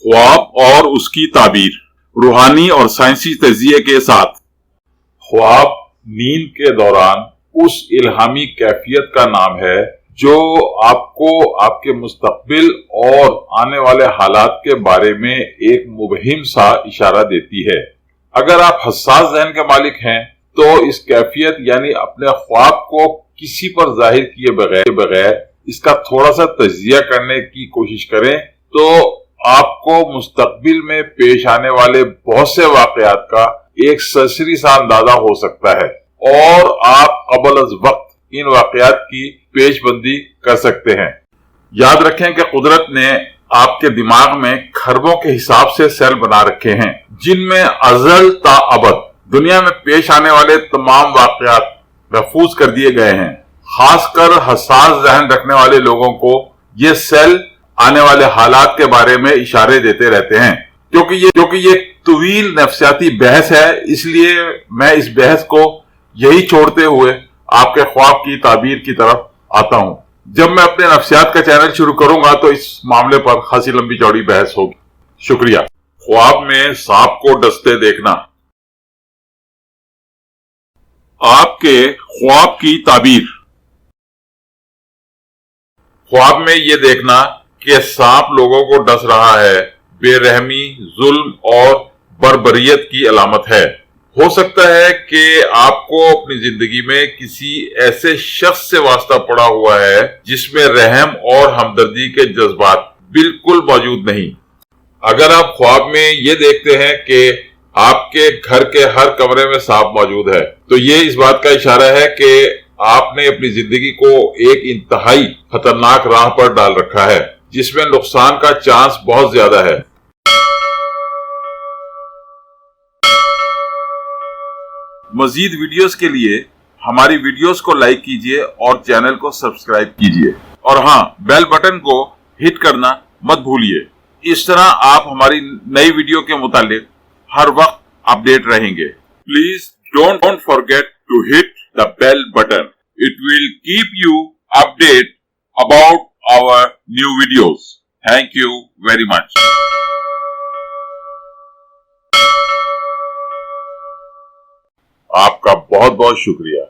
ख्वाब और उसकी ताबीर, रूहानी और साइंसी तजिए के साथ। ख्वाब नींद के दौरान उस इल्हामी कैफियत का नाम है जो आपको आपके मुस्तकबिल और आने वाले हालात के बारे में एक मुबहिम सा इशारा देती है। अगर आप हसास ज़हन के मालिक हैं तो इस कैफियत यानी अपने ख्वाब को किसी पर जाहिर किए बगैर इसका थोड़ा सा तजिया करने की कोशिश करें तो आपको मुस्तकबिल में पेश आने वाले बहुत से वाकयात का एक सरसरी सा अंदाजा हो सकता है और आप कबल अज वक्त इन वाकयात की पेशबंदी कर सकते हैं। याद रखें कि कुदरत ने आपके दिमाग में खरबों के हिसाब से सेल बना रखे हैं जिनमें अजल ता अबद दुनिया में पेश आने वाले तमाम वाकयात महफूज कर दिए गए हैं। खासकर हसास जहन रखने वाले लोगों को ये सेल आने वाले हालात के बारे में इशारे देते रहते हैं। क्योंकि ये तवील नफ्सियाती बहस है, इसलिए मैं इस बहस को यही छोड़ते हुए आपके ख्वाब की ताबीर की तरफ आता हूं। जब मैं अपने नफ्सियात का चैनल शुरू करूंगा तो इस मामले पर खासी लंबी चौड़ी बहस होगी। शुक्रिया। ख्वाब में सांप को डसते देखना। आपके ख्वाब की ताबीर। ख्वाब में ये देखना कि सांप लोगों को डस रहा है बेरहमी, जुल्म और बर्बरियत की अलामत है। हो सकता है कि आपको अपनी जिंदगी में किसी ऐसे शख्स से वास्ता पड़ा हुआ है जिसमें रहम और हमदर्दी के जज्बात बिल्कुल मौजूद नहीं। अगर आप ख्वाब में ये देखते हैं कि आपके घर के हर कमरे में सांप मौजूद है तो ये इस बात का इशारा है कि आपने अपनी जिंदगी को एक इंतहाई खतरनाक राह पर डाल रखा है जिसमें नुकसान का चांस बहुत ज्यादा है। मजीद वीडियोस के लिए हमारी वीडियोस को लाइक कीजिए और चैनल को सब्सक्राइब कीजिए और हाँ, बेल बटन को हिट करना मत भूलिए। इस तरह आप हमारी नई वीडियो के मुतालिक हर वक्त अपडेट रहेंगे। Please don't forget to hit the bell button. It will keep you updated about our new videos. Thank you very much. आपका बहुत बहुत शुक्रिया।